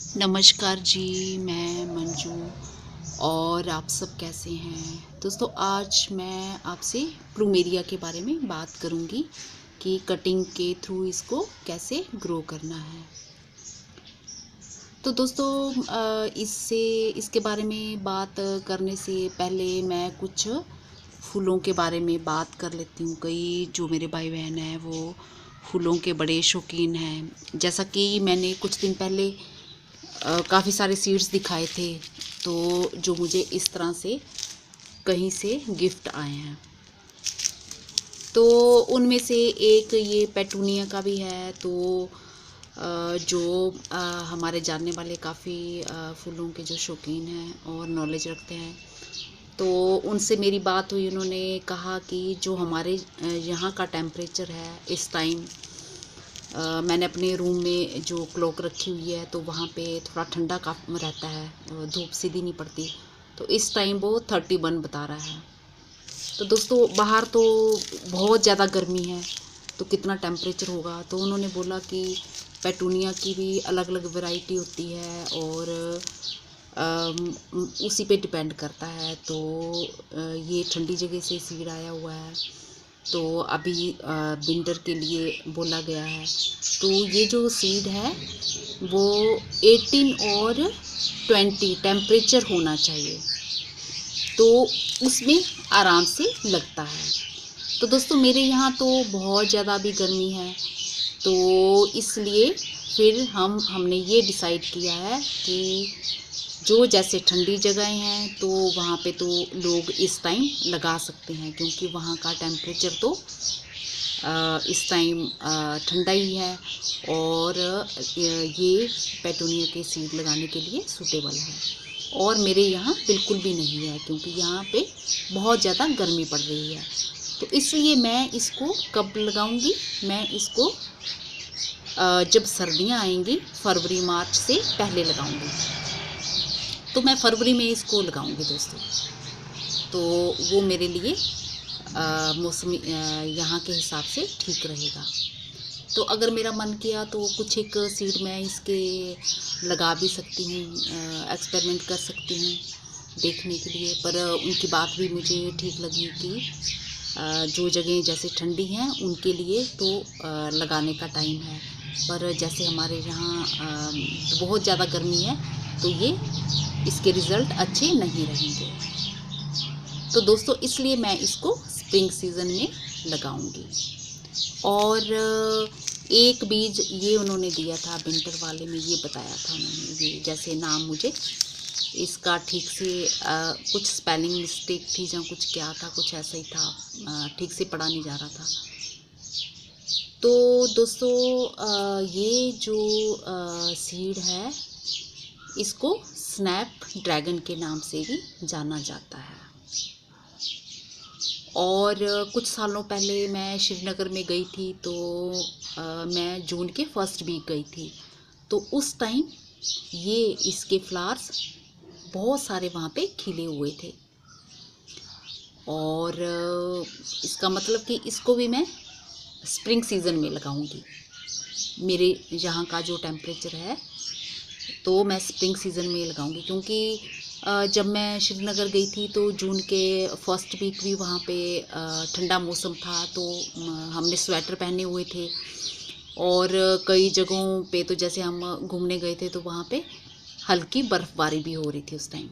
नमस्कार जी, मैं मंजू और आप सब कैसे हैं। दोस्तों, आज मैं आपसे प्लूमेरिया के बारे में बात करूंगी कि कटिंग के थ्रू इसको कैसे ग्रो करना है। तो दोस्तों, इसके बारे में बात करने से पहले मैं कुछ फूलों के बारे में बात कर लेती हूँ। कई जो मेरे भाई बहन हैं वो फूलों के बड़े शौकीन हैं। जैसा कि मैंने कुछ दिन पहले काफ़ी सारे सीड्स दिखाए थे, तो जो मुझे इस तरह से कहीं से गिफ्ट आए हैं। तो उनमें से एक ये पेटूनिया का भी है। तो जो हमारे जानने वाले काफ़ी फूलों के जो शौकीन हैं और नॉलेज रखते हैं, तो उनसे मेरी बात हुई। उन्होंने कहा कि जो हमारे यहाँ का टेम्परेचर है इस टाइम, मैंने अपने रूम में जो क्लॉक रखी हुई है तो वहाँ पे थोड़ा ठंडा का रहता है, धूप सीधी नहीं पड़ती। तो इस टाइम वो 31 बता रहा है। तो दोस्तों, बाहर तो बहुत ज़्यादा गर्मी है, तो कितना टेम्परेचर होगा। तो उन्होंने बोला कि पेटूनिया की भी अलग अलग वैरायटी होती है और उसी पे डिपेंड करता है। तो ये ठंडी जगह से सीड आया हुआ है, तो अभी विंटर के लिए बोला गया है। तो ये जो सीड है वो 18 और 20 टेम्परेचर होना चाहिए, तो उसमें आराम से लगता है। तो दोस्तों, मेरे यहाँ तो बहुत ज़्यादा भी गर्मी है, तो इसलिए फिर हमने ये डिसाइड किया है कि जो जैसे ठंडी जगहें हैं तो वहाँ पे तो लोग इस टाइम लगा सकते हैं, क्योंकि वहाँ का टेम्परेचर तो इस टाइम ठंडा ही है और ये पेटूनिया के सीड लगाने के लिए सूटेबल है। और मेरे यहाँ बिल्कुल भी नहीं है, क्योंकि यहाँ पे बहुत ज़्यादा गर्मी पड़ रही है। तो इसलिए मैं इसको कब लगाऊंगी, मैं इसको जब सर्दियाँ आएंगी, फरवरी मार्च से पहले लगाऊंगी। तो मैं फरवरी में इसको लगाऊंगी दोस्तों। तो वो मेरे लिए मौसम यहाँ के हिसाब से ठीक रहेगा। तो अगर मेरा मन किया तो कुछ एक सीड मैं इसके लगा भी सकती हूँ, एक्सपेरिमेंट कर सकती हूँ देखने के लिए। पर उनकी बात भी मुझे ठीक लगी कि जो जगह जैसे ठंडी हैं उनके लिए तो लगाने का टाइम है, पर जैसे हमारे यहाँ बहुत ज़्यादा गर्मी है तो ये इसके रिज़ल्ट अच्छे नहीं रहेंगे। तो दोस्तों, इसलिए मैं इसको स्प्रिंग सीज़न में लगाऊंगी। और एक बीज ये उन्होंने दिया था विंटर वाले में, ये बताया था उन्होंने, ये जैसे नाम मुझे इसका ठीक से कुछ स्पेलिंग मिस्टेक थी या कुछ क्या था, कुछ ऐसा ही था, ठीक से पढ़ा नहीं जा रहा था। तो दोस्तों, ये जो सीड है इसको स्नैप ड्रैगन के नाम से भी जाना जाता है। और कुछ सालों पहले मैं श्रीनगर में गई थी, तो मैं जून के फर्स्ट वीक गई थी। तो उस टाइम ये इसके फ्लावर्स बहुत सारे वहाँ पे खिले हुए थे। और इसका मतलब कि इसको भी मैं स्प्रिंग सीज़न में लगाऊंगी। मेरे यहाँ का जो टेम्परेचर है तो मैं स्प्रिंग सीज़न में लगाऊंगी, क्योंकि जब मैं श्रीनगर गई थी तो जून के फर्स्ट वीक भी वहाँ पे ठंडा मौसम था, तो हमने स्वेटर पहने हुए थे। और कई जगहों पे तो जैसे हम घूमने गए थे तो वहाँ पे हल्की बर्फ़बारी भी हो रही थी उस टाइम।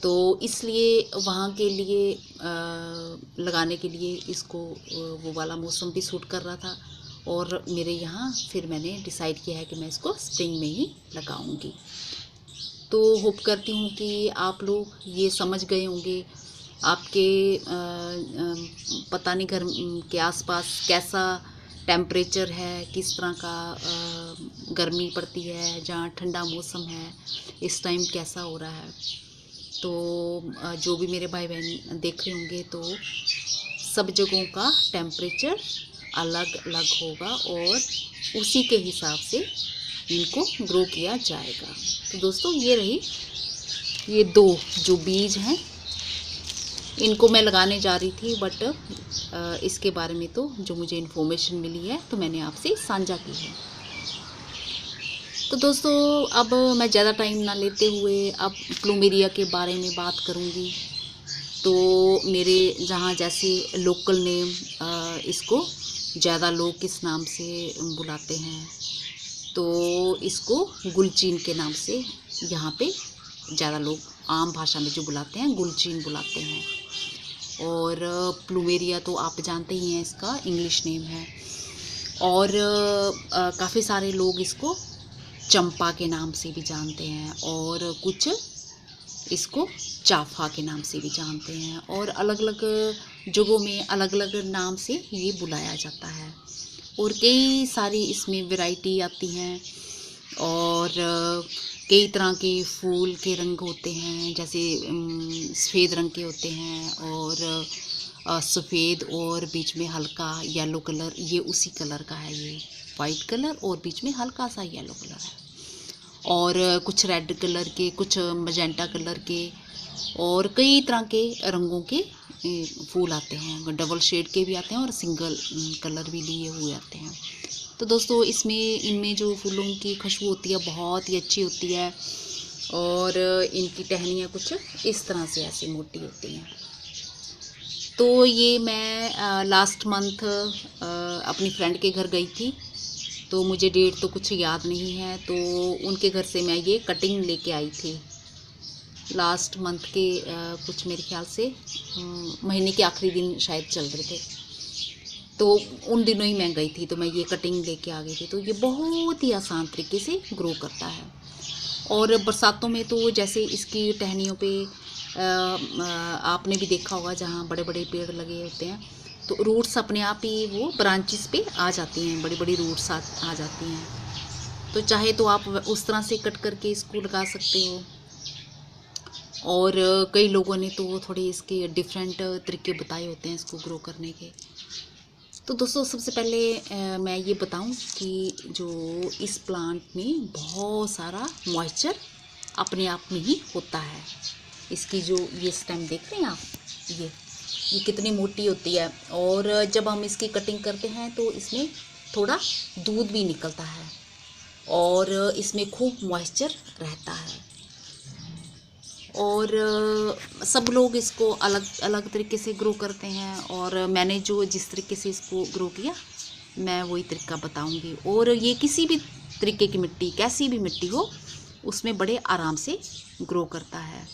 तो इसलिए वहाँ के लिए लगाने के लिए इसको वो वाला मौसम भी सूट कर रहा था। और मेरे यहाँ फिर मैंने डिसाइड किया है कि मैं इसको स्प्रिंग में ही लगाऊंगी। तो होप करती हूँ कि आप लोग ये समझ गए होंगे। आपके पता नहीं घर के आसपास कैसा टेम्परेचर है, किस तरह का गर्मी पड़ती है, जहाँ ठंडा मौसम है इस टाइम कैसा हो रहा है। तो जो भी मेरे भाई बहन देख रहे होंगे तो सब जगहों का टेम्परेचर अलग अलग होगा और उसी के हिसाब से इनको ग्रो किया जाएगा। तो दोस्तों, ये रही ये दो जो बीज हैं, इनको मैं लगाने जा रही थी, बट इसके बारे में तो जो मुझे इन्फॉर्मेशन मिली है तो मैंने आपसे साझा की है। तो दोस्तों अब मैं ज़्यादा टाइम ना लेते हुए अब प्लूमेरिया के बारे में बात करूँगी। तो मेरे जहाँ जैसे लोकल नेम इसको ज़्यादा लोग किस नाम से बुलाते हैं, तो इसको गुलचीन के नाम से यहाँ पे ज़्यादा लोग आम भाषा में जो बुलाते हैं गुलचीन बुलाते हैं। और प्लूमेरिया तो आप जानते ही हैं, इसका इंग्लिश नेम है। और काफ़ी सारे लोग इसको चंपा के नाम से भी जानते हैं और कुछ इसको चाफा के नाम से भी जानते हैं, और अलग अलग जगहों में अलग अलग नाम से ये बुलाया जाता है। और कई सारी इसमें वैरायटी आती हैं, और कई तरह के फूल के रंग होते हैं, जैसे सफ़ेद रंग के होते हैं, और सफ़ेद और बीच में हल्का येलो कलर, ये उसी कलर का है, ये वाइट कलर और बीच में हल्का सा येलो कलर है। और कुछ रेड कलर के, कुछ मजेंटा कलर के, और कई तरह के रंगों के फूल आते हैं। डबल शेड के भी आते हैं और सिंगल कलर भी लिए हुए आते हैं। तो दोस्तों इनमें जो फूलों की खुशबू होती है बहुत ही अच्छी होती है, और इनकी टहनियाँ कुछ इस तरह से ऐसी मोटी होती हैं। तो ये मैं लास्ट मंथ अपनी फ्रेंड के घर गई थी, तो मुझे डेट तो कुछ याद नहीं है, तो उनके घर से मैं ये कटिंग लेके आई थी लास्ट मंथ के कुछ मेरे ख्याल से महीने के आखिरी दिन शायद चल रहे थे, तो उन दिनों ही मैं गई थी, तो मैं ये कटिंग लेके आ गई थी। तो ये बहुत ही आसान तरीके से ग्रो करता है, और बरसातों में तो जैसे इसकी टहनियों पे आपने भी देखा होगा जहाँ बड़े बड़े पेड़ लगे होते हैं, तो रूट्स अपने आप ही वो ब्रांचेस पे आ जाती हैं, बड़ी बड़ी रूट्स आ जाती हैं। तो चाहे तो आप उस तरह से कट करके इसको लगा सकते हो, और कई लोगों ने तो थोड़े इसके डिफरेंट तरीके बताए होते हैं इसको ग्रो करने के। तो दोस्तों सबसे पहले मैं ये बताऊं कि जो इस प्लांट में बहुत सारा मॉइस्चर अपने आप में ही होता है। इसकी जो ये स्टेम देख रहे हैं आप, ये कितनी मोटी होती है, और जब हम इसकी कटिंग करते हैं तो इसमें थोड़ा दूध भी निकलता है, और इसमें खूब मॉइस्चर रहता है। और सब लोग इसको अलग अलग तरीके से ग्रो करते हैं, और मैंने जो जिस तरीके से इसको ग्रो किया मैं वही तरीका बताऊंगी। और ये किसी भी तरीके की मिट्टी, कैसी भी मिट्टी हो, उसमें बड़े आराम से ग्रो करता है।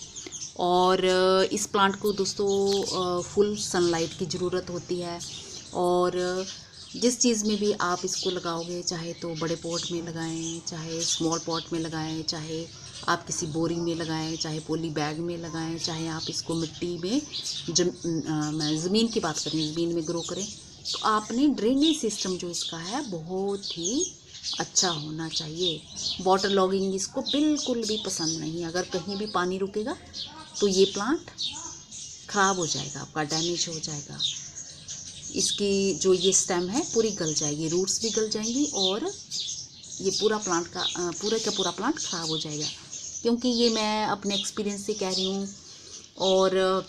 और इस प्लांट को दोस्तों फुल सनलाइट की ज़रूरत होती है, और जिस चीज़ में भी आप इसको लगाओगे, चाहे तो बड़े पॉट में लगाएं, चाहे स्मॉल पॉट में लगाएं, चाहे आप किसी बोरी में लगाएं, चाहे पॉली बैग में लगाएं, चाहे आप इसको मिट्टी में मैं ज़मीन की बात करें, ज़मीन में ग्रो करें, तो आपने ड्रेनेज सिस्टम जो इसका है बहुत ही अच्छा होना चाहिए। वाटर लॉगिंग इसको बिल्कुल भी पसंद नहीं। अगर कहीं भी पानी रुकेगा तो ये प्लांट ख़राब हो जाएगा, आपका डैमेज हो जाएगा। इसकी जो ये स्टेम है पूरी गल जाएगी, रूट्स भी गल जाएंगी, और ये पूरा प्लांट का पूरा प्लांट ख़राब हो जाएगा। क्योंकि ये मैं अपने एक्सपीरियंस से कह रही हूँ, और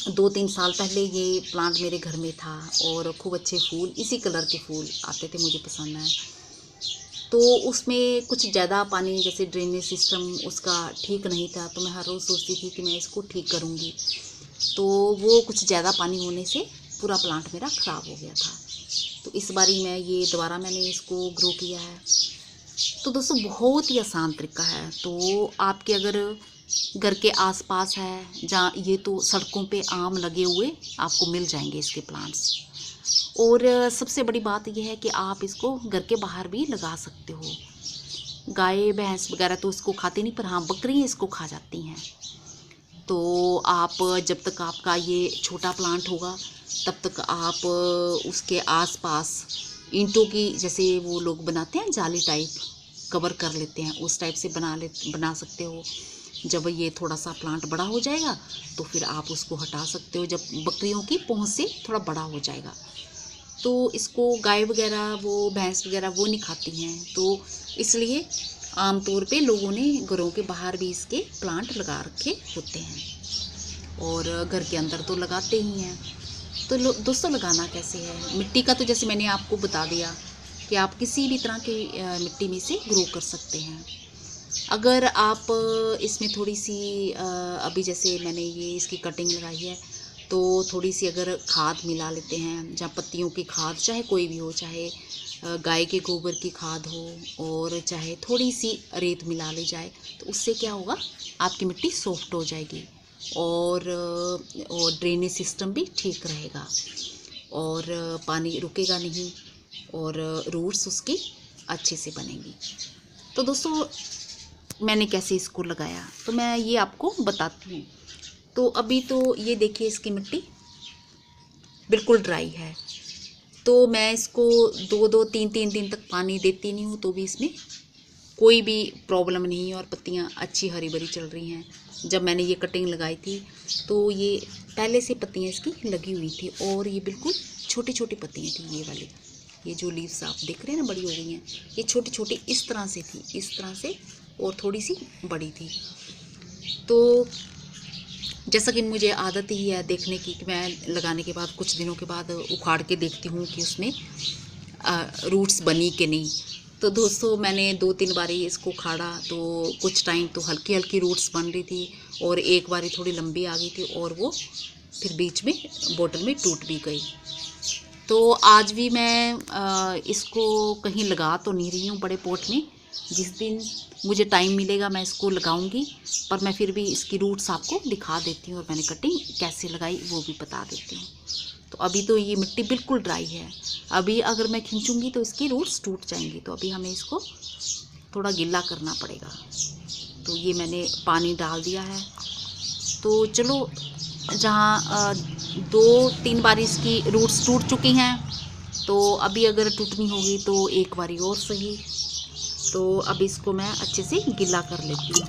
2-3 साल पहले ये प्लांट मेरे घर में था, और खूब अच्छे फूल, इसी कलर के फूल आते थे, मुझे पसंद है। तो उसमें कुछ ज़्यादा पानी, जैसे ड्रेनेज सिस्टम उसका ठीक नहीं था, तो मैं हर रोज़ सोचती थी कि मैं इसको ठीक करूँगी, तो वो कुछ ज़्यादा पानी होने से पूरा प्लांट मेरा ख़राब हो गया था। तो इस बारी दोबारा मैंने इसको ग्रो किया है। तो दोस्तों बहुत ही आसान तरीका है। तो आपके अगर घर के आसपास है जहाँ, ये तो सड़कों पे आम लगे हुए आपको मिल जाएंगे इसके प्लांट्स। और सबसे बड़ी बात यह है कि आप इसको घर के बाहर भी लगा सकते हो। गाय भैंस वगैरह तो इसको खाती नहीं, पर हाँ बकरियाँ इसको खा जाती हैं। तो आप जब तक आपका ये छोटा प्लांट होगा तब तक आप उसके आसपास ईंटों की, जैसे वो लोग बनाते हैं जाली टाइप, कवर कर लेते हैं, उस टाइप से बना सकते हो। जब ये थोड़ा सा प्लांट बड़ा हो जाएगा तो फिर आप उसको हटा सकते हो, जब बकरियों की पहुंच से थोड़ा बड़ा हो जाएगा। तो इसको गाय वगैरह, वो भैंस वगैरह वो नहीं खाती हैं, तो इसलिए आमतौर पे लोगों ने घरों के बाहर भी इसके प्लांट लगा रखे होते हैं, और घर के अंदर तो लगाते ही हैं। तो दोस्तों लगाना कैसे है, मिट्टी का तो जैसे मैंने आपको बता दिया कि आप किसी भी तरह की मिट्टी में से ग्रो कर सकते हैं। अगर आप इसमें थोड़ी सी अभी जैसे मैंने ये इसकी कटिंग लगाई है, तो थोड़ी सी अगर खाद मिला लेते हैं, जहाँ पत्तियों की खाद, चाहे कोई भी हो, चाहे गाय के गोबर की खाद हो और चाहे थोड़ी सी रेत मिला ली जाए, तो उससे क्या होगा, आपकी मिट्टी सॉफ्ट हो जाएगी और ड्रेनेज सिस्टम भी ठीक रहेगा और पानी रुकेगा नहीं और रूट्स उसकी अच्छे से बनेंगी। तो दोस्तों मैंने कैसे इसको लगाया तो मैं ये आपको बताती हूँ। तो अभी तो ये देखिए इसकी मिट्टी बिल्कुल ड्राई है, तो मैं इसको 2-3 दिन तक पानी देती नहीं हूँ, तो भी इसमें कोई भी प्रॉब्लम नहीं है और पत्तियाँ अच्छी हरी भरी चल रही हैं। जब मैंने ये कटिंग लगाई थी तो ये पहले से पत्तियाँ इसकी लगी हुई थी और ये बिल्कुल छोटी छोटी पत्तियाँ थी। ये वाली, ये जो लीव्स आप देख रहे हैं ना, बड़ी हो गई हैं। ये छोटी छोटी इस तरह से थी, इस तरह से, और थोड़ी सी बड़ी थी। तो जैसा कि मुझे आदत ही है देखने की कि मैं लगाने के बाद कुछ दिनों के बाद उखाड़ के देखती हूँ कि उसमें रूट्स बनी कि नहीं। तो दोस्तों मैंने 2-3 बारी इसको उखाड़ा, तो कुछ टाइम तो हल्की हल्की रूट्स बन रही थी और एक बारी थोड़ी लंबी आ गई थी और वो फिर बीच में बॉटल में टूट भी गई। तो आज भी मैं इसको कहीं लगा तो नहीं रही हूँ बड़े पॉट में। जिस दिन मुझे टाइम मिलेगा मैं इसको लगाऊंगी, पर मैं फिर भी इसकी रूट्स आपको दिखा देती हूँ और मैंने कटिंग कैसे लगाई वो भी बता देती हूँ। तो अभी तो ये मिट्टी बिल्कुल ड्राई है, अभी अगर मैं खींचूंगी तो इसकी रूट्स टूट जाएंगी, तो अभी हमें इसको थोड़ा गीला करना पड़ेगा। तो ये मैंने पानी डाल दिया है। तो चलो, जहाँ 2-3 बार इसकी रूट्स टूट चुकी हैं, तो अभी अगर टूटनी होगी तो एक बारी और सही। तो अब इसको मैं अच्छे से गीला कर लेती हूँ।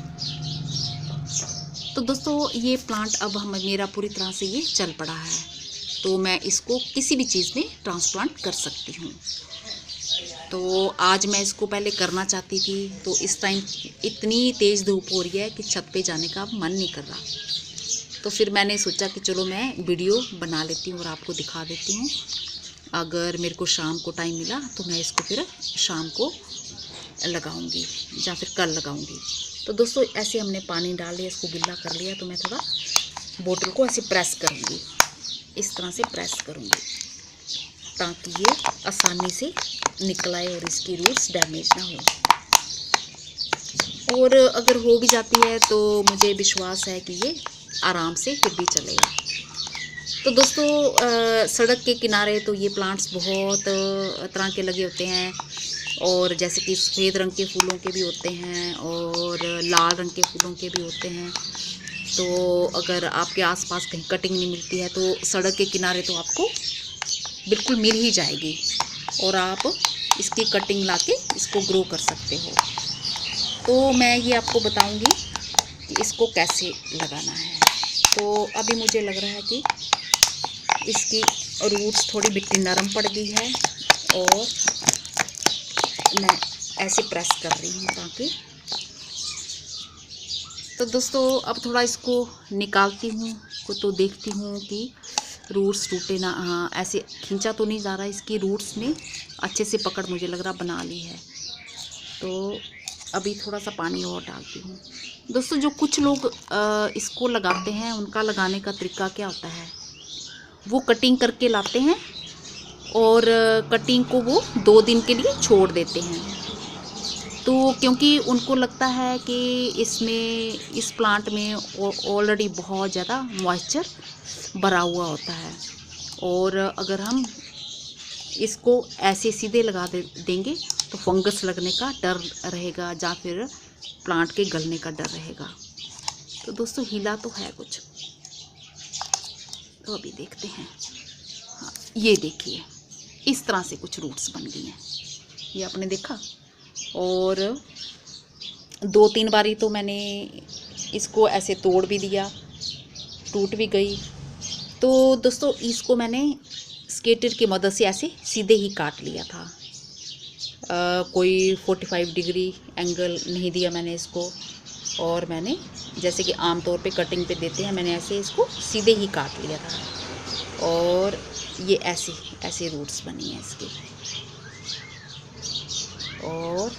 तो दोस्तों ये प्लांट अब मेरा पूरी तरह से ये चल पड़ा है, तो मैं इसको किसी भी चीज़ में ट्रांसप्लांट कर सकती हूँ। तो आज मैं इसको पहले करना चाहती थी, तो इस टाइम इतनी तेज़ धूप हो रही है कि छत पे जाने का मन नहीं कर रहा। तो फिर मैंने सोचा कि चलो मैं वीडियो बना लेती हूँ और आपको दिखा देती हूँ। अगर मेरे को शाम को टाइम मिला तो मैं इसको फिर शाम को लगाऊंगी या फिर कल लगाऊंगी। तो दोस्तों ऐसे हमने पानी डाल लिया, इसको गीला कर लिया, तो मैं थोड़ा बोतल को ऐसे प्रेस करूँगी, इस तरह से प्रेस करूँगी ताकि ये आसानी से निकल आए और इसकी रूट्स डैमेज ना हो। और अगर हो भी जाती है तो मुझे विश्वास है कि ये आराम से फिर भी चलेगा। तो दोस्तों सड़क के किनारे तो ये प्लांट्स बहुत तरह के लगे होते हैं, और जैसे कि सफ़ेद रंग के फूलों के भी होते हैं और लाल रंग के फूलों के भी होते हैं। तो अगर आपके आसपास कहीं कटिंग नहीं मिलती है तो सड़क के किनारे तो आपको बिल्कुल मिल ही जाएगी और आप इसकी कटिंग लाके इसको ग्रो कर सकते हो। तो मैं ये आपको बताऊंगी कि इसको कैसे लगाना है। तो अभी मुझे लग रहा है कि इसकी रूट्स थोड़ी मिट्टी नरम पड़ गई है और मैं ऐसे प्रेस कर रही हूँ ताकि। तो दोस्तों अब थोड़ा इसको निकालती हूँ तो देखती हूँ कि रूट्स टूटे ना। हाँ, ऐसे खींचा तो नहीं जा रहा, इसकी रूट्स ने अच्छे से पकड़ मुझे लग रहा बना ली है। तो अभी थोड़ा सा पानी और डालती हूँ। दोस्तों जो कुछ लोग इसको लगाते हैं, उनका लगाने का तरीका क्या होता है, वो कटिंग करके लाते हैं और कटिंग को वो 2 दिन के लिए छोड़ देते हैं। तो क्योंकि उनको लगता है कि इसमें, इस प्लांट में ऑलरेडी बहुत ज़्यादा मॉइस्चर भरा हुआ होता है, और अगर हम इसको ऐसे सीधे लगा देंगे तो फंगस लगने का डर रहेगा या फिर प्लांट के गलने का डर रहेगा। तो दोस्तों हिला तो है कुछ, तो अभी देखते हैं। हाँ, ये देखिए इस तरह से कुछ रूट्स बन गई हैं, ये आपने देखा। और 2-3 बारी तो मैंने इसको ऐसे तोड़ भी दिया, टूट भी गई। तो दोस्तों इसको मैंने स्केटर की मदद से ऐसे सीधे ही काट लिया था। कोई 45 डिग्री एंगल नहीं दिया मैंने इसको, और मैंने जैसे कि आमतौर पे कटिंग पे देते हैं, मैंने ऐसे इसको सीधे ही काट लिया था और ये ऐसे रूट्स बनी हैं इसकी। और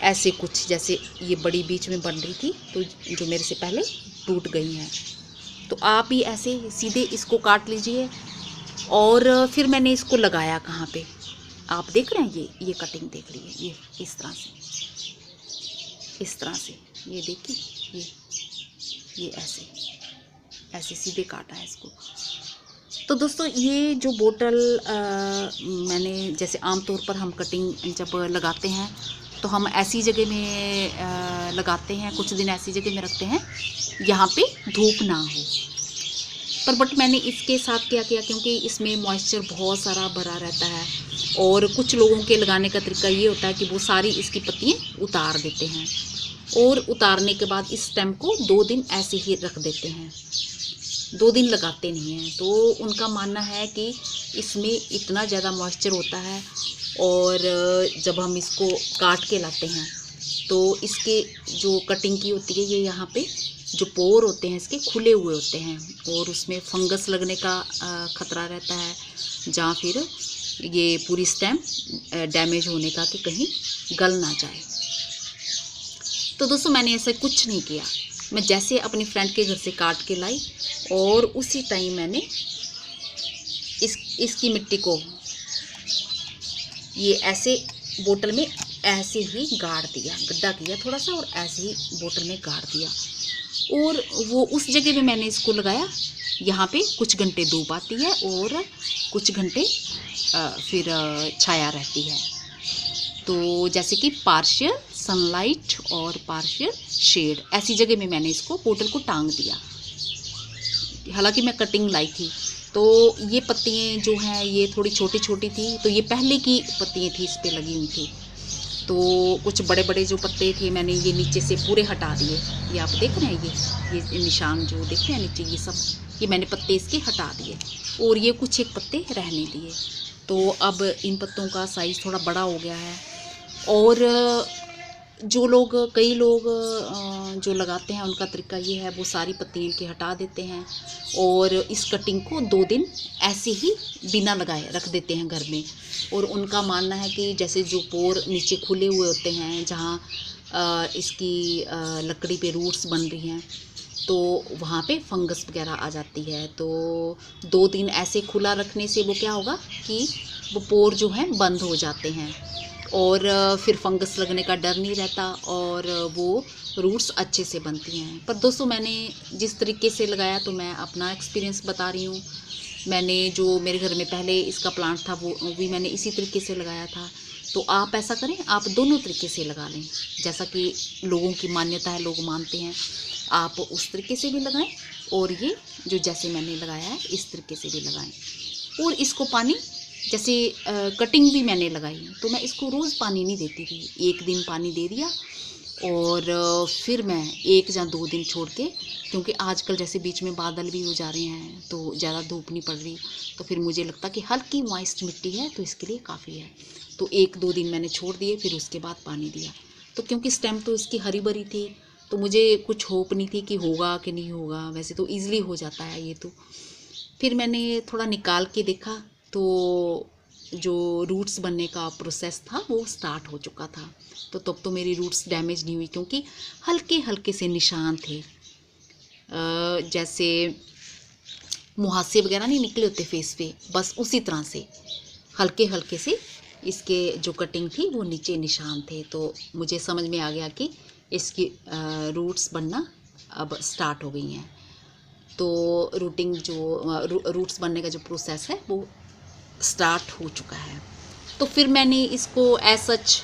ऐसे कुछ, जैसे ये बड़ी बीच में बन रही थी तो जो मेरे से पहले टूट गई हैं। तो आप भी ऐसे सीधे इसको काट लीजिए। और फिर मैंने इसको लगाया कहाँ पे, आप देख रहे हैं, ये कटिंग देख रही है, ये इस तरह से ये देखिए, ये ऐसे सीधे काटा है इसको। तो दोस्तों ये जो बोतल मैंने, जैसे आमतौर पर हम कटिंग जब लगाते हैं तो हम ऐसी जगह में लगाते हैं, कुछ दिन ऐसी जगह में रखते हैं यहाँ पे धूप ना हो। पर बट मैंने इसके साथ क्या किया, क्योंकि इसमें मॉइस्चर बहुत सारा भरा रहता है और कुछ लोगों के लगाने का तरीका ये होता है कि वो सारी इसकी पत्तियाँ उतार देते हैं और उतारने के बाद इस स्टेम को 2 दिन ऐसे ही रख देते हैं, 2 दिन लगाते नहीं हैं। तो उनका मानना है कि इसमें इतना ज़्यादा मॉइस्चर होता है और जब हम इसको काट के लाते हैं तो इसके जो कटिंग की होती है, ये यहाँ पे जो पोर होते हैं इसके खुले हुए होते हैं और उसमें फंगस लगने का ख़तरा रहता है, जहाँ फिर ये पूरी स्टेम डैमेज होने का कि कहीं गल ना जाए। तो दोस्तों मैंने ऐसा कुछ नहीं किया, मैं जैसे अपनी फ्रेंड के घर से काट के लाई और उसी टाइम मैंने इसकी मिट्टी को ये ऐसे बोतल में ऐसे ही गाड़ दिया, गड्ढा किया थोड़ा सा और ऐसे ही बोतल में गाड़ दिया। और वो उस जगह में मैंने इसको लगाया, यहाँ पे कुछ घंटे धूप आती है और कुछ घंटे फिर छाया रहती है। तो जैसे कि पार्शियल सनलाइट और पार्शियल शेड, ऐसी जगह में मैंने इसको बोतल को टांग दिया। हालांकि मैं कटिंग लाई थी तो ये पत्तियाँ जो हैं ये थोड़ी छोटी छोटी थी, तो ये पहले की पत्तियाँ थी, इस पे लगी हुई थी। तो कुछ बड़े बड़े जो पत्ते थे मैंने ये नीचे से पूरे हटा दिए। ये आप देख रहे हैं, ये निशान जो देख रहे हैं नीचे, ये सब ये मैंने पत्ते इसके हटा दिए और ये कुछ एक पत्ते रहने दिए। तो अब इन पत्तों का साइज़ थोड़ा बड़ा हो गया है। और कई लोग जो लगाते हैं उनका तरीका ये है, वो सारी पत्तियाँ इनकी हटा देते हैं और इस कटिंग को 2 दिन ऐसे ही बिना लगाए रख देते हैं घर में। और उनका मानना है कि जैसे जो पोर नीचे खुले हुए होते हैं, जहाँ इसकी लकड़ी पे रूट्स बन रही हैं, तो वहाँ पे फंगस वगैरह आ जाती है। तो 2 दिन ऐसे खुला रखने से वो क्या होगा कि वो पोर जो हैं बंद हो जाते हैं और फिर फंगस लगने का डर नहीं रहता और वो रूट्स अच्छे से बनती हैं। पर दोस्तों मैंने जिस तरीके से लगाया, तो मैं अपना एक्सपीरियंस बता रही हूँ। मैंने जो मेरे घर में पहले इसका प्लांट था वो भी मैंने इसी तरीके से लगाया था। तो आप ऐसा करें, आप दोनों तरीके से लगा लें, जैसा कि लोगों की मान्यता है, लोग मानते हैं, आप उस तरीके से भी लगाएं और ये जो जैसे मैंने लगाया है इस तरीके से भी लगाएं। और इसको पानी, जैसे कटिंग भी मैंने लगाई तो मैं इसको रोज़ पानी नहीं देती थी, 1 दिन पानी दे दिया और फिर मैं 1 या 2 दिन छोड़ के, क्योंकि आजकल जैसे बीच में बादल भी हो जा रहे हैं तो ज़्यादा धूप नहीं पड़ रही, तो फिर मुझे लगता कि हल्की मॉइस्ट मिट्टी है तो इसके लिए काफ़ी है। तो 1-2 दिन मैंने छोड़ दिए, फिर उसके बाद पानी दिया। तो क्योंकि स्टेम तो इसकी हरी भरी थी तो मुझे कुछ होप नहीं थी कि होगा कि नहीं होगा, वैसे तो ईज़िली हो जाता है ये तो। फिर मैंने थोड़ा निकाल के देखा तो जो रूट्स बनने का प्रोसेस था वो स्टार्ट हो चुका था। तो तब तो मेरी रूट्स डैमेज नहीं हुई, क्योंकि हल्के हल्के से निशान थे, जैसे मुहासे वगैरह नहीं निकले होते फेस पे, बस उसी तरह से हल्के हल्के से इसके जो कटिंग थी वो नीचे निशान थे। तो मुझे समझ में आ गया कि इसकी रूट्स बनना अब स्टार्ट हो गई हैं। तो रूट्स बनने का जो प्रोसेस है वो स्टार्ट हो चुका है। तो फिर मैंने इसको एज सच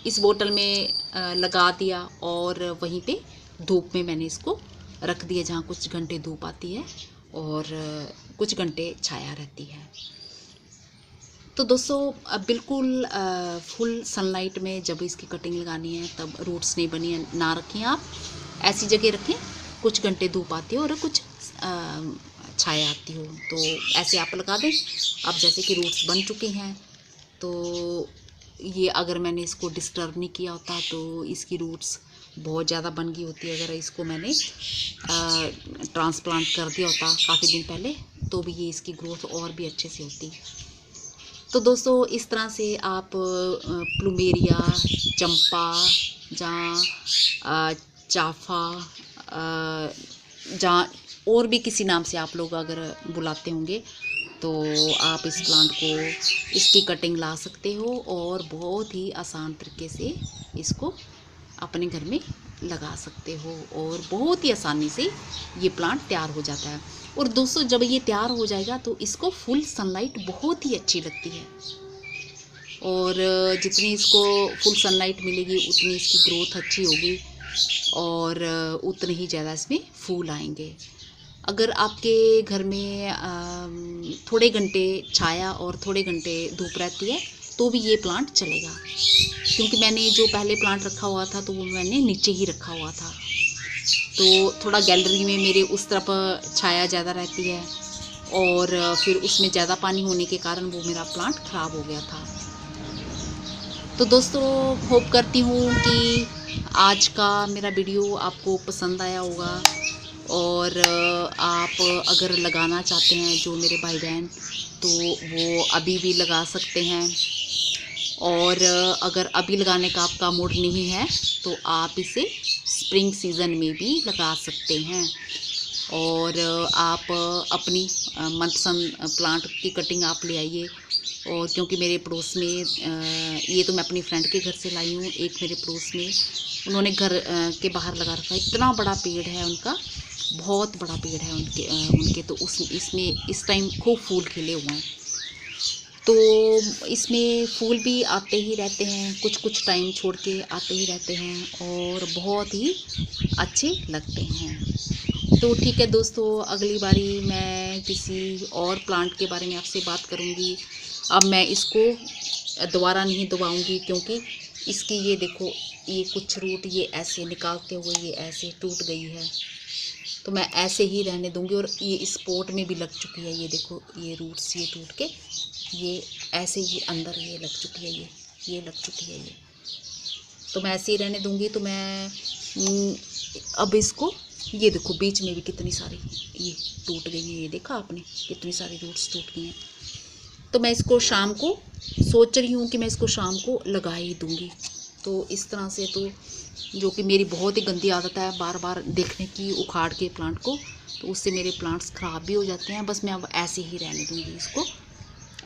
इस बोतल में लगा दिया और वहीं पे धूप में मैंने इसको रख दिया, जहाँ कुछ घंटे धूप आती है और कुछ घंटे छाया रहती है। तो दोस्तों बिल्कुल फुल सनलाइट में जब इसकी कटिंग लगानी है तब रूट्स नहीं बनी ना रखें, आप ऐसी जगह रखें कुछ घंटे धूप आती हो और कुछ छाया आती हो, तो ऐसे आप लगा दें। अब जैसे कि रूट्स बन चुकी हैं, तो ये अगर मैंने इसको डिस्टर्ब नहीं किया होता तो इसकी रूट्स बहुत ज़्यादा बन गई होती। अगर इसको मैंने ट्रांसप्लांट कर दिया होता काफ़ी दिन पहले तो भी ये इसकी ग्रोथ और भी अच्छे से होती। तो दोस्तों इस तरह से आप प्लूमेरिया, चंपा, जहाँ चाफा, जहाँ और भी किसी नाम से आप लोग अगर बुलाते होंगे, तो आप इस प्लांट को, इसकी कटिंग ला सकते हो और बहुत ही आसान तरीके से इसको अपने घर में लगा सकते हो और बहुत ही आसानी से ये प्लांट तैयार हो जाता है। और दोस्तों जब ये तैयार हो जाएगा तो इसको फुल सनलाइट बहुत ही अच्छी लगती है और जितनी इसको फुल सनलाइट मिलेगी उतनी इसकी ग्रोथ अच्छी होगी और उतने ही ज़्यादा इसमें फूल आएंगे। अगर आपके घर में थोड़े घंटे छाया और थोड़े घंटे धूप रहती है तो भी ये प्लांट चलेगा, क्योंकि मैंने जो पहले प्लांट रखा हुआ था तो वो मैंने नीचे ही रखा हुआ था, तो थोड़ा गैलरी में मेरे उस तरफ छाया ज़्यादा रहती है और फिर उसमें ज़्यादा पानी होने के कारण वो मेरा प्लांट ख़राब हो गया था। तो दोस्तों होप करती हूँ कि आज का मेरा वीडियो आपको पसंद आया होगा और आप अगर लगाना चाहते हैं जो मेरे भाई बहन, तो वो अभी भी लगा सकते हैं और अगर अभी लगाने का आपका मूड नहीं है तो आप इसे स्प्रिंग सीज़न में भी लगा सकते हैं और आप अपनी मनपसंद प्लांट की कटिंग आप ले आइए। और क्योंकि मेरे पड़ोस में ये तो मैं अपनी फ्रेंड के घर से लाई हूँ, एक मेरे पड़ोस में उन्होंने घर के बाहर लगा रखा है, इतना बड़ा पेड़ है उनका, बहुत बड़ा पेड़ है उनके तो इसमें इस टाइम खूब फूल खिले हुए हैं, तो इसमें फूल भी आते ही रहते हैं, कुछ कुछ टाइम छोड़ के आते ही रहते हैं और बहुत ही अच्छे लगते हैं। तो ठीक है दोस्तों, अगली बारी मैं किसी और प्लांट के बारे में आपसे बात करूँगी। अब मैं इसको दोबारा नहीं दबाऊँगी क्योंकि इसकी ये देखो, ये कुछ रूट ये ऐसे निकालते हुए ये ऐसे टूट गई है, तो मैं ऐसे ही रहने दूंगी। और ये इस पोट में भी लग चुकी है, ये देखो ये रूट्स ये टूट के ये ऐसे ही अंदर ये लग चुकी है, ये लग चुकी है ये, तो मैं ऐसे ही रहने दूंगी। तो मैं अब इसको ये देखो बीच में भी कितनी सारी ये टूट गई है, ये देखा आपने कितनी सारी रूट्स टूट गई हैं। तो मैं इसको शाम को सोच रही हूँ कि मैं इसको शाम को लगा ही दूँगी। तो इस तरह से, तो जो कि मेरी बहुत ही गंदी आदत है बार बार देखने की उखाड़ के प्लांट को, तो उससे मेरे प्लांट्स ख़राब भी हो जाते हैं। बस मैं अब ऐसे ही रहने दूँगी इसको,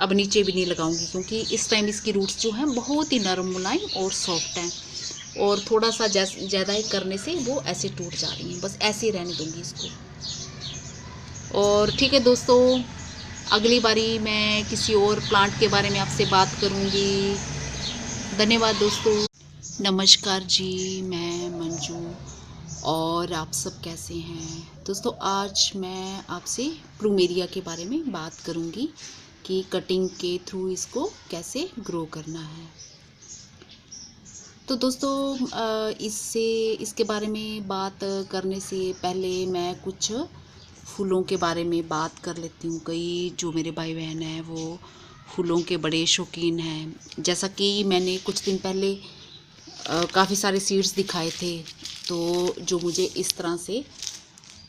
अब नीचे भी नहीं लगाऊंगी क्योंकि इस टाइम इसकी रूट्स जो हैं बहुत ही नरम मुलायम और सॉफ्ट हैं और थोड़ा सा ज़्यादा ही करने से वो ऐसे टूट जा रही हैं। बस ऐसे ही रहने दूँगी इसको। और ठीक है दोस्तों, अगली बारी मैं किसी और प्लांट के बारे में आपसे बात करूँगी। धन्यवाद दोस्तों। नमस्कार जी, मैं मंजू और आप सब कैसे हैं दोस्तों। आज मैं आपसे प्लूमेरिया के बारे में बात करूंगी कि कटिंग के थ्रू इसको कैसे ग्रो करना है। तो दोस्तों इसके बारे में बात करने से पहले मैं कुछ फूलों के बारे में बात कर लेती हूँ। कई जो मेरे भाई बहन हैं वो फूलों के बड़े शौकीन हैं। जैसा कि मैंने कुछ दिन पहले काफ़ी सारे सीड्स दिखाए थे, तो जो मुझे इस तरह से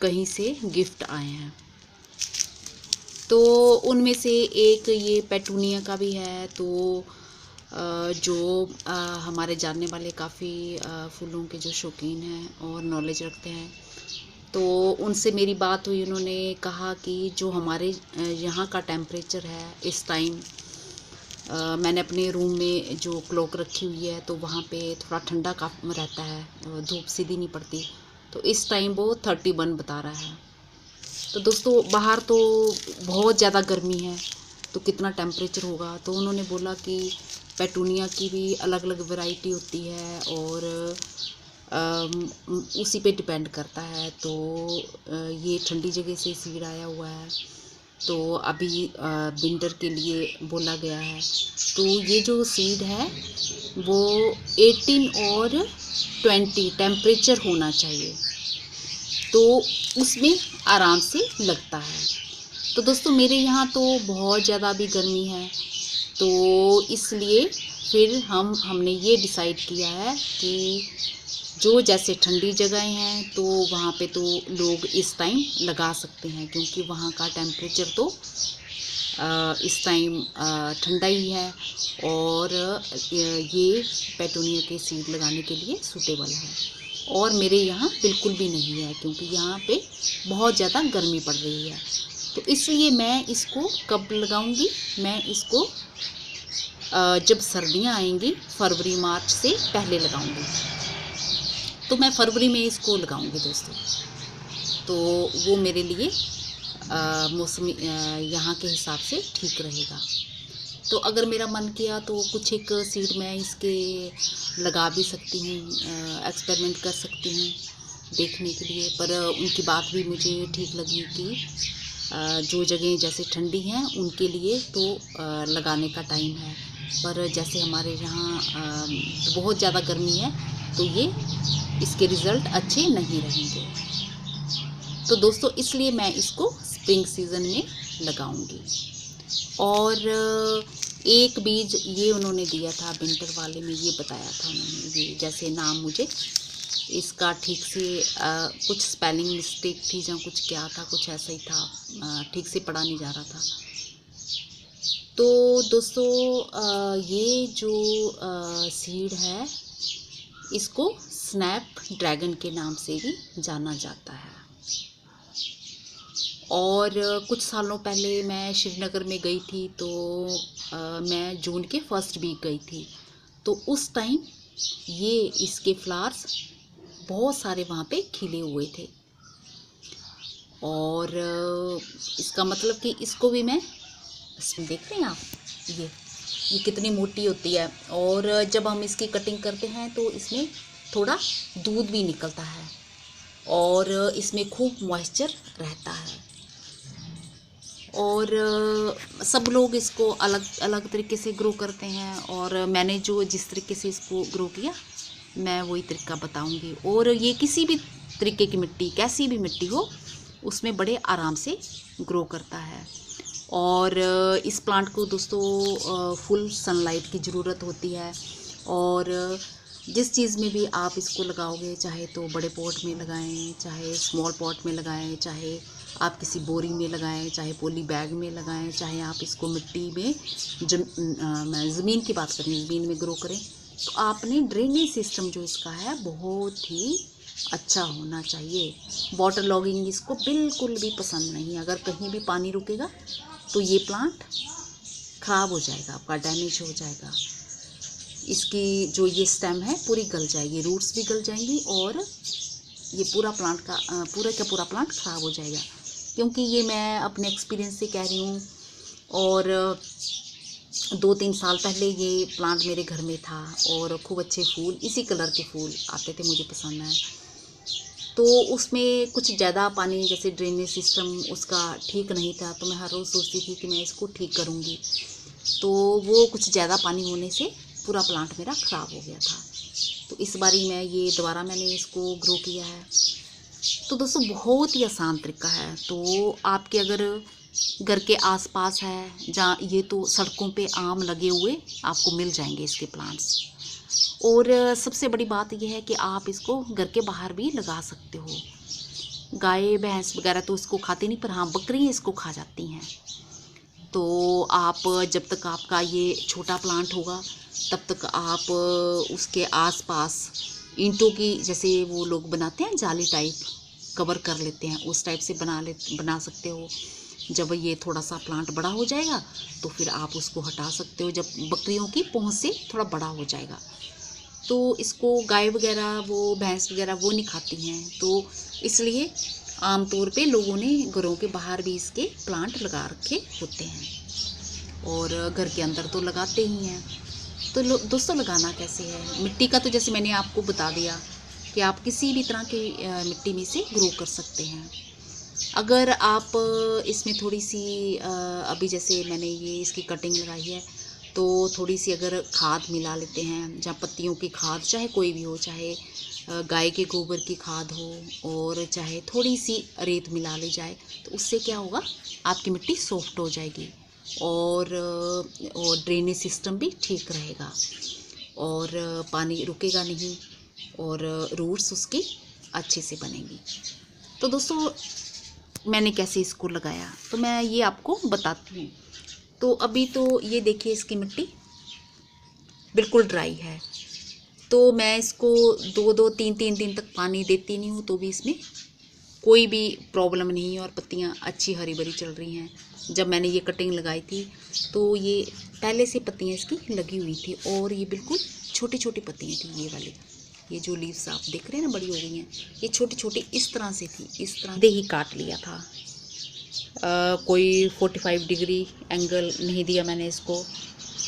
कहीं से गिफ्ट आए हैं, तो उनमें से एक ये पेटूनिया का भी है। तो जो हमारे जानने वाले काफ़ी फूलों के जो शौकीन हैं और नॉलेज रखते हैं, तो उनसे मेरी बात हुई। उन्होंने कहा कि जो हमारे यहाँ का टेम्परेचर है इस टाइम, मैंने अपने रूम में जो क्लॉक रखी हुई है तो वहाँ पे थोड़ा ठंडा काफ़ी रहता है, धूप सीधी नहीं पड़ती, तो इस टाइम वो 31 बता रहा है। तो दोस्तों बाहर तो बहुत ज़्यादा गर्मी है, तो कितना टेम्परेचर होगा। तो उन्होंने बोला कि पेटूनिया की भी अलग अलग वैरायटी होती है और उसी पे डिपेंड करता है। तो ये ठंडी जगह से सीड आया हुआ है, तो अभी विंटर के लिए बोला गया है। तो ये जो सीड है वो 18 और 20 टेम्परेचर होना चाहिए, तो उसमें आराम से लगता है। तो दोस्तों मेरे यहाँ तो बहुत ज़्यादा अभी गर्मी है, तो इसलिए फिर हमने ये डिसाइड किया है कि जो जैसे ठंडी जगहें हैं तो वहाँ पे तो लोग इस टाइम लगा सकते हैं, क्योंकि वहाँ का टेम्परेचर तो इस टाइम ठंडा ही है और ये पेटूनिया के सीड लगाने के लिए सूटेबल है। और मेरे यहाँ बिल्कुल भी नहीं है क्योंकि यहाँ पे बहुत ज़्यादा गर्मी पड़ रही है। तो इसलिए मैं इसको कब लगाऊंगी, मैं इसको जब सर्दियाँ आएंगी फरवरी मार्च से पहले लगाऊंगी। तो मैं फरवरी में इसको लगाऊंगी दोस्तों। तो वो मेरे लिए मौसम यहाँ के हिसाब से ठीक रहेगा। तो अगर मेरा मन किया तो कुछ एक सीड मैं इसके लगा भी सकती हूँ, एक्सपेरिमेंट कर सकती हूँ देखने के लिए। पर उनकी बात भी मुझे ठीक लगी कि जो जगह जैसे ठंडी हैं उनके लिए तो लगाने का टाइम है, पर जैसे हमारे यहाँ तो बहुत ज़्यादा गर्मी है तो ये इसके रिज़ल्ट अच्छे नहीं रहेंगे। तो दोस्तों इसलिए मैं इसको स्प्रिंग सीज़न में लगाऊंगी। और एक बीज ये उन्होंने दिया था विंटर वाले में, ये बताया था उन्होंने, ये जैसे नाम मुझे इसका ठीक से कुछ स्पेलिंग मिस्टेक थी या कुछ क्या था, कुछ ऐसा ही था, ठीक से पढ़ा नहीं जा रहा था। तो दोस्तों ये जो सीड है इसको स्नैप ड्रैगन के नाम से भी जाना जाता है। और कुछ सालों पहले मैं श्रीनगर में गई थी, तो मैं जून के फर्स्ट वीक गई थी। तो उस टाइम ये इसके फ्लावर्स बहुत सारे वहाँ पे खिले हुए थे। और इसका मतलब कि इसको भी मैं, इसमें देख रहे हैं आप, ये कितनी मोटी होती है। और जब हम इसकी कटिंग करते हैं तो इसमें थोड़ा दूध भी निकलता है और इसमें खूब मॉइस्चर रहता है। और सब लोग इसको अलग अलग तरीके से ग्रो करते हैं, और मैंने जो जिस तरीके से इसको ग्रो किया मैं वही तरीका बताऊंगी। और ये किसी भी तरीके की मिट्टी, कैसी भी मिट्टी हो, उसमें बड़े आराम से ग्रो करता है। और इस प्लांट को दोस्तों फुल सनलाइट की ज़रूरत होती है। और जिस चीज़ में भी आप इसको लगाओगे, चाहे तो बड़े पॉट में लगाएं, चाहे स्मॉल पॉट में लगाएं, चाहे आप किसी बोरी में लगाएं, चाहे पॉली बैग में लगाएं, चाहे आप इसको मिट्टी में मैं ज़मीन की बात करें, ज़मीन में ग्रो करें, तो आपने ड्रेनेज सिस्टम जो इसका है बहुत ही अच्छा होना चाहिए। वाटर लॉगिंग इसको बिल्कुल भी पसंद नहीं। अगर कहीं भी पानी रुकेगा तो ये प्लांट ख़राब हो जाएगा, आपका डैमेज हो जाएगा। इसकी जो ये स्टेम है पूरी गल जाएगी, रूट्स भी गल जाएंगी और ये पूरा प्लांट का पूरा प्लांट ख़राब हो जाएगा। क्योंकि ये मैं अपने एक्सपीरियंस से कह रही हूँ। और 2-3 साल पहले ये प्लांट मेरे घर में था और खूब अच्छे फूल, इसी कलर के फूल आते थे, मुझे पसंद है। तो उसमें कुछ ज़्यादा पानी, जैसे ड्रेनेज सिस्टम उसका ठीक नहीं था, तो मैं हर रोज़ सोचती थी कि मैं इसको ठीक करूँगी। तो वो कुछ ज़्यादा पानी होने से पूरा प्लांट मेरा ख़राब हो गया था। तो इस बारी मैं ये दोबारा मैंने इसको ग्रो किया है। तो दोस्तों बहुत ही आसान तरीका है। तो आपके अगर घर के आसपास है, जहाँ ये तो सड़कों पे आम लगे हुए आपको मिल जाएंगे इसके प्लांट्स। और सबसे बड़ी बात यह है कि आप इसको घर के बाहर भी लगा सकते हो। गाय भैंस वगैरह तो इसको खाती नहीं, पर हाँ बकरियाँ इसको खा जाती हैं। तो आप जब तक आपका ये छोटा प्लांट होगा तब तक आप उसके आसपास ईंटों की, जैसे वो लोग बनाते हैं जाली टाइप, कवर कर लेते हैं, उस टाइप से बना सकते हो। जब ये थोड़ा सा प्लांट बड़ा हो जाएगा तो फिर आप उसको हटा सकते हो, जब बकरियों की पहुंच से थोड़ा बड़ा हो जाएगा। तो इसको गाय वगैरह, वो भैंस वगैरह वो नहीं खाती हैं, तो इसलिए आमतौर पे लोगों ने घरों के बाहर भी इसके प्लांट लगा रखे होते हैं और घर के अंदर तो लगाते ही हैं। तो दोस्तों लगाना कैसे है, मिट्टी का तो जैसे मैंने आपको बता दिया कि आप किसी भी तरह की मिट्टी में से ग्रो कर सकते हैं। अगर आप इसमें थोड़ी सी अभी जैसे मैंने ये इसकी कटिंग लगाई है, तो थोड़ी सी अगर खाद मिला लेते हैं, जहाँ पत्तियों की खाद, चाहे कोई भी हो, चाहे गाय के गोबर की खाद हो और चाहे थोड़ी सी रेत मिला ली जाए, तो उससे क्या होगा, आपकी मिट्टी सॉफ्ट हो जाएगी और ड्रेनेज सिस्टम भी ठीक रहेगा और पानी रुकेगा नहीं और रूट्स उसकी अच्छे से बनेंगी। तो दोस्तों मैंने कैसे इसको लगाया तो मैं ये आपको बताती हूँ। तो अभी तो ये देखिए इसकी मिट्टी बिल्कुल ड्राई है। तो मैं इसको 2-2 3-3 दिन तक पानी देती नहीं हूँ, तो भी इसमें कोई भी प्रॉब्लम नहीं है और पत्तियाँ अच्छी हरी भरी चल रही हैं। जब मैंने ये कटिंग लगाई थी तो ये पहले से पत्तियाँ इसकी लगी हुई थी और ये बिल्कुल छोटी छोटी पत्तियाँ थी। ये वाली, ये जो लीव्स आप देख रहे हैं ना, बड़ी हो गई हैं। ये छोटी छोटी इस तरह से थी, इस तरह दे ही काट लिया था। कोई 45 डिग्री एंगल नहीं दिया मैंने इसको,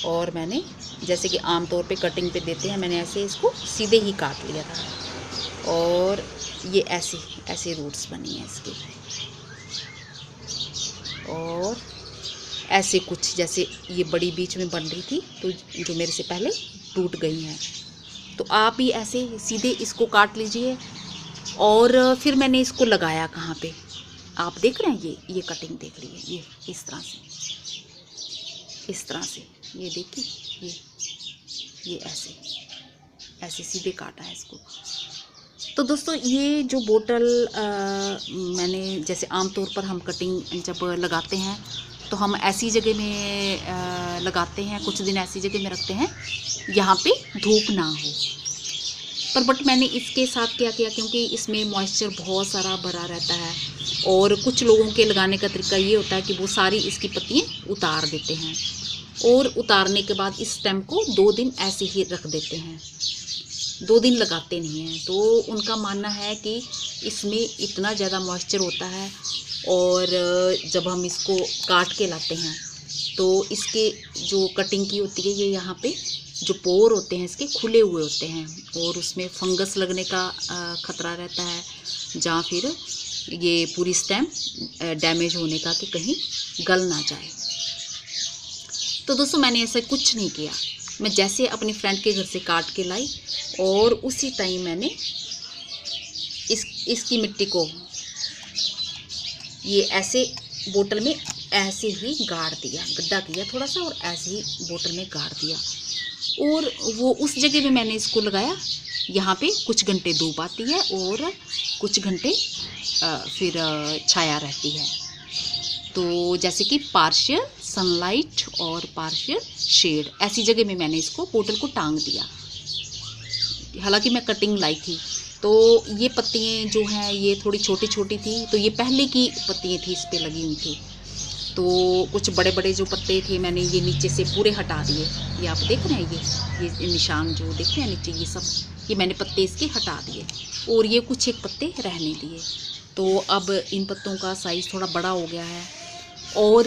और मैंने जैसे कि आमतौर पे कटिंग पे देते हैं, मैंने ऐसे इसको सीधे ही काट लिया था। और ये ऐसे ऐसे रूट्स बनी हैं इसकी, और ऐसे कुछ जैसे ये बड़ी बीच में बन रही थी तो जो मेरे से पहले टूट गई हैं। तो आप भी ऐसे सीधे इसको काट लीजिए। और फिर मैंने इसको लगाया कहाँ पे, आप देख रहे हैं, ये कटिंग देख रही है, ये इस तरह से, इस तरह से, ये देखिए, ये ऐसे ऐसे सीधे काटा है इसको। तो दोस्तों ये जो बोतल मैंने, जैसे आमतौर पर हम कटिंग जब लगाते हैं तो हम ऐसी जगह में लगाते हैं, कुछ दिन ऐसी जगह में रखते हैं यहाँ पे धूप ना हो। पर बट मैंने इसके साथ क्या किया, क्योंकि इसमें मॉइस्चर बहुत सारा भरा रहता है और कुछ लोगों के लगाने का तरीका ये होता है कि वो सारी इसकी पत्तियाँ उतार देते हैं और उतारने के बाद इस स्टेम को 2 दिन ऐसे ही रख देते हैं, 2 दिन लगाते नहीं हैं। तो उनका मानना है कि इसमें इतना ज़्यादा मॉइस्चर होता है और जब हम इसको काट के लाते हैं तो इसके जो कटिंग की होती है, ये यहाँ पे जो पोर होते हैं इसके खुले हुए होते हैं और उसमें फंगस लगने का ख़तरा रहता है, जहाँ फिर ये पूरी स्टेम डैमेज होने का कि कहीं गल ना जाए। तो दोस्तों मैंने ऐसा कुछ नहीं किया, मैं जैसे अपनी फ्रेंड के घर से काट के लाई और उसी टाइम मैंने इसकी मिट्टी को ये ऐसे बोतल में ऐसे ही गाड़ दिया, गड्ढा किया थोड़ा सा और ऐसे ही बोतल में गाड़ दिया। और वो उस जगह में मैंने इसको लगाया, यहाँ पे कुछ घंटे धूप आती है और कुछ घंटे फिर छाया रहती है। तो जैसे कि पार्शियल सनलाइट और पार्शियल शेड, ऐसी जगह में मैंने इसको बोतल को टांग दिया। हालांकि मैं कटिंग लाई थी तो ये पत्तियाँ जो हैं ये थोड़ी छोटी छोटी थी, तो ये पहले की पत्तियाँ थी, इस पे लगी हुई थी। तो कुछ बड़े बड़े जो पत्ते थे मैंने ये नीचे से पूरे हटा दिए। ये आप देख रहे हैं, ये निशान जो देख रहे हैं नीचे, ये सब ये मैंने पत्ते इसके हटा दिए और ये कुछ एक पत्ते रहने दिए। तो अब इन पत्तों का साइज़ थोड़ा बड़ा हो गया है। और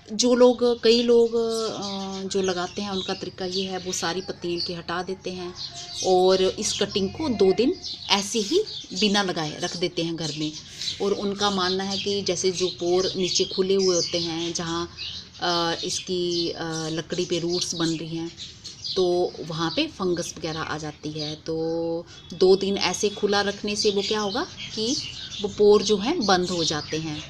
जो लोग, कई लोग जो लगाते हैं उनका तरीका ये है, वो सारी पत्तियाँ इनकी हटा देते हैं और इस कटिंग को 2 दिन ऐसे ही बिना लगाए रख देते हैं घर में। और उनका मानना है कि जैसे जो पोर नीचे खुले हुए होते हैं, जहाँ इसकी लकड़ी पे रूट्स बन रही हैं, तो वहाँ पे फंगस वगैरह आ जाती है। तो 2 दिन ऐसे खुला रखने से वो क्या होगा कि वो पोर जो हैं बंद हो जाते हैं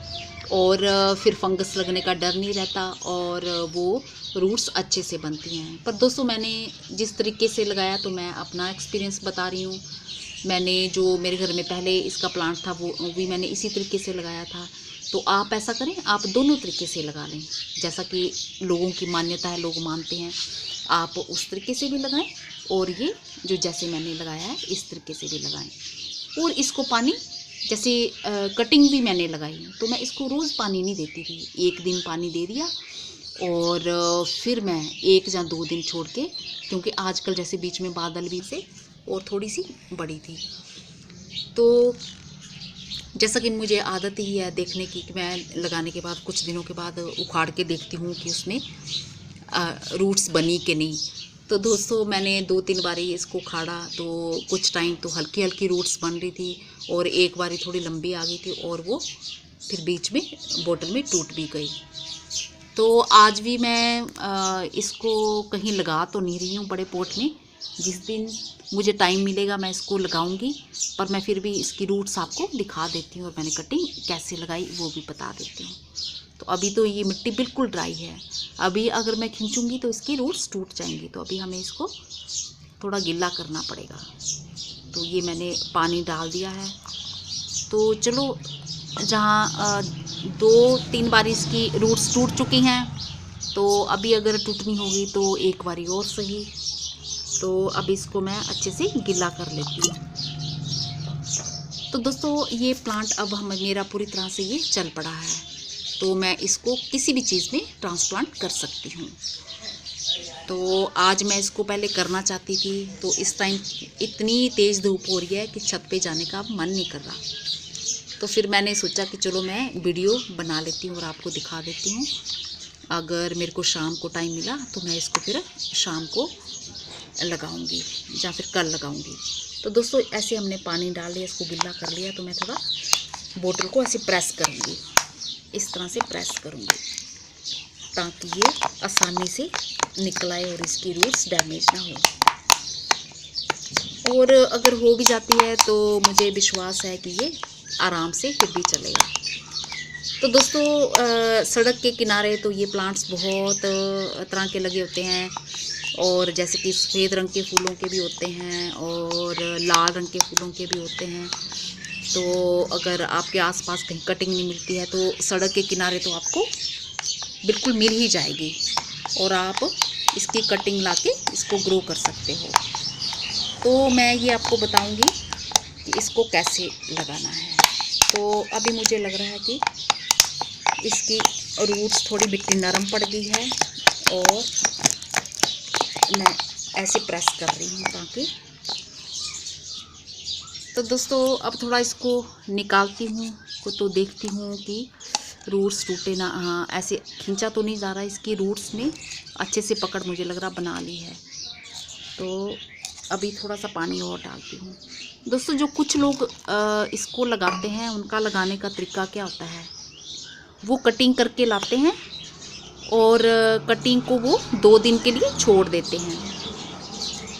और फिर फंगस लगने का डर नहीं रहता और वो रूट्स अच्छे से बनती हैं। पर दोस्तों मैंने जिस तरीके से लगाया, तो मैं अपना एक्सपीरियंस बता रही हूँ। मैंने जो मेरे घर में पहले इसका प्लांट था वो भी मैंने इसी तरीके से लगाया था। तो आप ऐसा करें, आप दोनों तरीके से लगा लें, जैसा कि लोगों की मान्यता है, लोग मानते हैं, आप उस तरीके से भी लगाएं और ये जो जैसे मैंने लगाया है इस तरीके से भी लगाएं। और इसको पानी, जैसे कटिंग भी मैंने लगाई तो मैं इसको रोज़ पानी नहीं देती थी, 1 दिन पानी दे दिया और फिर मैं 1 या 2 दिन छोड़ के, क्योंकि आजकल जैसे बीच में बादल भी से और थोड़ी सी बड़ी थी, तो जैसा कि मुझे आदत ही है देखने की कि मैं लगाने के बाद कुछ दिनों के बाद उखाड़ के देखती हूँ कि उसमें रूट्स बनी कि नहीं। तो दोस्तों मैंने 2-3 बारी इसको उखाड़ा तो कुछ टाइम तो हल्की हल्की रूट्स बन रही थी और एक बारी थोड़ी लंबी आ गई थी और वो फिर बीच में बोतल में टूट भी गई। तो आज भी मैं इसको कहीं लगा तो नहीं रही हूँ बड़े पोट में, जिस दिन मुझे टाइम मिलेगा मैं इसको लगाऊंगी, पर मैं फिर भी इसकी रूट्स आपको दिखा देती हूँ और मैंने कटिंग कैसे लगाई वो भी बता देती हूँ। तो अभी तो ये मिट्टी बिल्कुल ड्राई है, अभी अगर मैं खींचूंगी तो इसकी रूट्स टूट जाएंगी, तो अभी हमें इसको थोड़ा गीला करना पड़ेगा। तो ये मैंने पानी डाल दिया है। तो चलो, जहाँ 2-3 बार इसकी रूट्स टूट चुकी हैं तो अभी अगर टूटनी होगी तो एक बारी और सही। तो अब इसको मैं अच्छे से गीला कर लेती हूँ। तो दोस्तों ये प्लांट अब मेरा पूरी तरह से ये चल पड़ा है, तो मैं इसको किसी भी चीज़ में ट्रांसप्लांट कर सकती हूँ। तो आज मैं इसको पहले करना चाहती थी, तो इस टाइम इतनी तेज़ धूप हो रही है कि छत पे जाने का मन नहीं कर रहा। तो फिर मैंने सोचा कि चलो मैं वीडियो बना लेती हूँ और आपको दिखा देती हूँ। अगर मेरे को शाम को टाइम मिला तो मैं इसको फिर शाम को लगाऊंगी या फिर कल लगाऊंगी। तो दोस्तों ऐसे हमने पानी डाल लिया, इसको गीला कर लिया। तो मैं थोड़ा बोतल को ऐसे प्रेस करूंगी, इस तरह से प्रेस करूंगी ताकि ये आसानी से निकल आए और इसकी रूट्स डैमेज ना हो। और अगर हो भी जाती है तो मुझे विश्वास है कि ये आराम से फिर भी चलेगा। तो दोस्तों सड़क के किनारे तो ये प्लांट्स बहुत तरह के लगे होते हैं, और जैसे कि सफ़ेद रंग के फूलों के भी होते हैं और लाल रंग के फूलों के भी होते हैं। तो अगर आपके आसपास कहीं कटिंग नहीं मिलती है तो सड़क के किनारे तो आपको बिल्कुल मिल ही जाएगी, और आप इसकी कटिंग लाके इसको ग्रो कर सकते हो। तो मैं ये आपको बताऊंगी कि इसको कैसे लगाना है। तो अभी मुझे लग रहा है कि इसकी रूट्स थोड़ी मिट्टी नरम पड़ गई है, और मैं ऐसे प्रेस कर रही हूँ ताकि। तो दोस्तों अब थोड़ा इसको निकालती हूँ तो देखती हूँ कि रूट्स टूटे ना। हाँ, ऐसे खींचा तो नहीं जा रहा, इसकी रूट्स ने अच्छे से पकड़ मुझे लग रहा बना ली है। तो अभी थोड़ा सा पानी और डालती हूँ। दोस्तों जो कुछ लोग इसको लगाते हैं, उनका लगाने का तरीका क्या होता है, वो कटिंग करके लाते हैं और कटिंग को वो 2 दिन के लिए छोड़ देते हैं।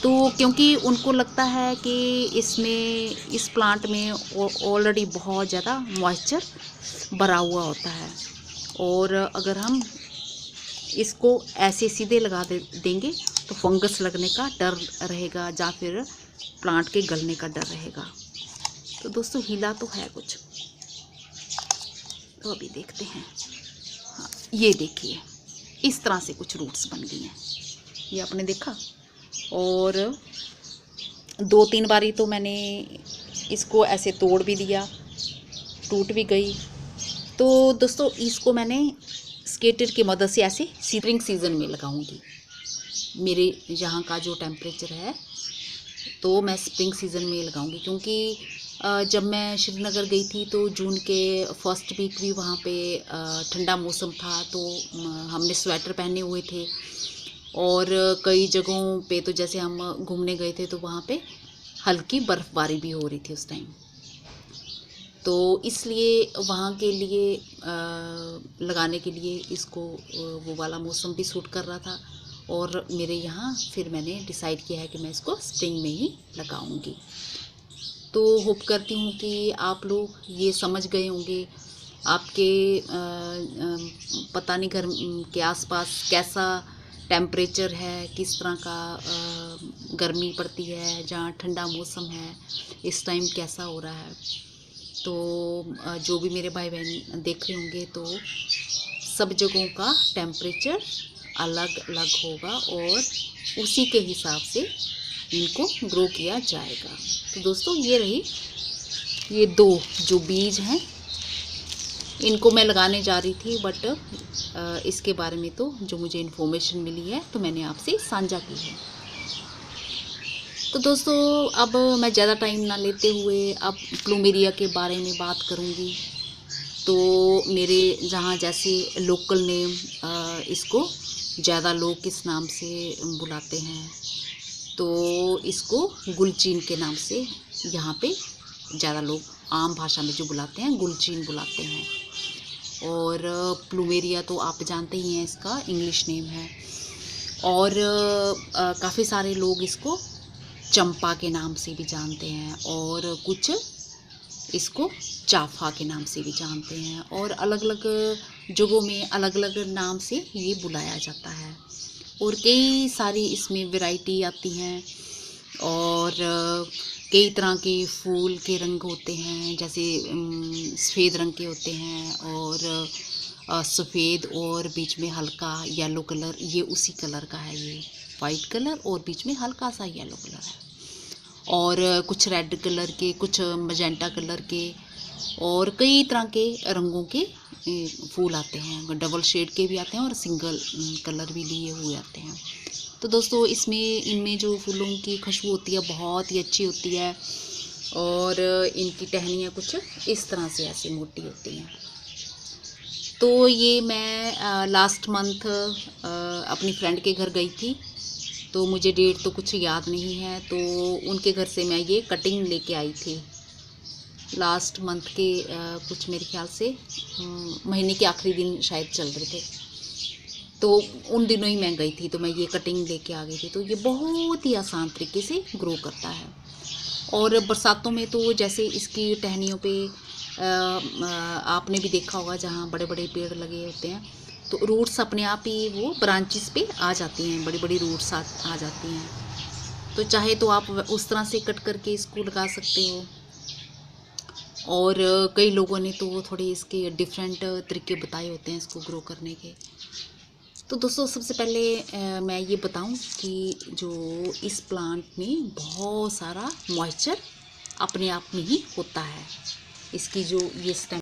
तो क्योंकि उनको लगता है कि इसमें, इस प्लांट में ऑलरेडी बहुत ज़्यादा मॉइस्चर भरा हुआ होता है, और अगर हम इसको ऐसे सीधे लगा देंगे तो फंगस लगने का डर रहेगा या फिर प्लांट के गलने का डर रहेगा। तो दोस्तों हिला तो है कुछ, तो अभी देखते हैं। हाँ, ये देखिए इस तरह से कुछ रूट्स बन गई हैं, ये आपने देखा। और 2-3 बारी तो मैंने इसको ऐसे तोड़ भी दिया, टूट भी गई। तो दोस्तों इसको मैंने स्केटर की मदद से ऐसे स्प्रिंग सीज़न में लगाऊंगी। मेरे यहाँ का जो टेम्परेचर है तो मैं स्प्रिंग सीज़न में लगाऊंगी, क्योंकि जब मैं श्रीनगर गई थी तो जून के फर्स्ट वीक भी वहाँ पे ठंडा मौसम था, तो हमने स्वेटर पहने हुए थे। और कई जगहों पे तो जैसे हम घूमने गए थे तो वहाँ पे हल्की बर्फ़बारी भी हो रही थी उस टाइम। तो इसलिए वहाँ के लिए लगाने के लिए इसको वो वाला मौसम भी सूट कर रहा था, और मेरे यहाँ फिर मैंने डिसाइड किया है कि मैं इसको स्प्रिंग में ही लगाऊंगी। तो होप करती हूँ कि आप लोग ये समझ गए होंगे। आपके पता नहीं घर के आसपास कैसा टेम्परेचर है, किस तरह का गर्मी पड़ती है, जहाँ ठंडा मौसम है इस टाइम कैसा हो रहा है। तो जो भी मेरे भाई बहन देख रहे होंगे तो सब जगहों का टेम्परेचर अलग अलग होगा, और उसी के हिसाब से इनको ग्रो किया जाएगा। तो दोस्तों ये रही, ये 2 जो बीज हैं इनको मैं लगाने जा रही थी, बट इसके बारे में तो जो मुझे इन्फॉर्मेशन मिली है तो मैंने आपसे साझा की है। तो दोस्तों अब मैं ज़्यादा टाइम ना लेते हुए अब प्लूमेरिया के बारे में बात करूँगी। तो मेरे जहाँ जैसे लोकल नेम इसको ज़्यादा लोग किस नाम से बुलाते हैं, तो इसको गुलचीन के नाम से यहाँ पे ज़्यादा लोग आम भाषा में जो बुलाते हैं गुलचीन बुलाते हैं। और प्लूमेरिया तो आप जानते ही हैं, इसका इंग्लिश नेम है। और काफ़ी सारे लोग इसको चंपा के नाम से भी जानते हैं, और कुछ इसको चाफा के नाम से भी जानते हैं, और अलग अलग जगहों में अलग अलग नाम से ये बुलाया जाता है। और कई सारी इसमें वैरायटी आती हैं, और कई तरह के फूल के रंग होते हैं, जैसे सफ़ेद रंग के होते हैं, और सफ़ेद और बीच में हल्का येलो कलर, ये उसी कलर का है। ये वाइट कलर और बीच में हल्का सा येलो कलर है। और कुछ रेड कलर के, कुछ मजेंटा कलर के, और कई तरह के रंगों के फूल आते हैं। डबल शेड के भी आते हैं और सिंगल कलर भी लिए हुए आते हैं। तो दोस्तों इनमें जो फूलों की खुशबू होती है बहुत ही अच्छी होती है। और इनकी टहनियाँ कुछ इस तरह से ऐसी मोटी होती हैं। तो ये मैं लास्ट मंथ अपनी फ्रेंड के घर गई थी, तो मुझे डेट तो कुछ याद नहीं है। तो उनके घर से मैं ये कटिंग लेके आई थी लास्ट मंथ के कुछ मेरे ख्याल से महीने के आखिरी दिन शायद चल रहे थे। तो उन दिनों ही मैं गई थी, तो मैं ये कटिंग लेके आ गई थी। तो ये बहुत ही आसान तरीके से ग्रो करता है। और बरसातों में तो जैसे इसकी टहनियों पे आपने भी देखा होगा, जहाँ बड़े बड़े पेड़ लगे होते हैं तो रूट्स अपने आप ही वो ब्रांचेस पे आ जाती हैं, बड़ी बड़ी रूट्स आ जाती हैं। तो चाहे तो आप उस तरह से कट करके इसको लगा सकते हो। और कई लोगों ने तो थोड़े इसके डिफरेंट तरीके बताए होते हैं इसको ग्रो करने के। तो दोस्तों सबसे पहले मैं ये बताऊं कि जो इस प्लांट में बहुत सारा मॉइस्चर अपने आप में ही होता है। इसकी जो ये स्टेम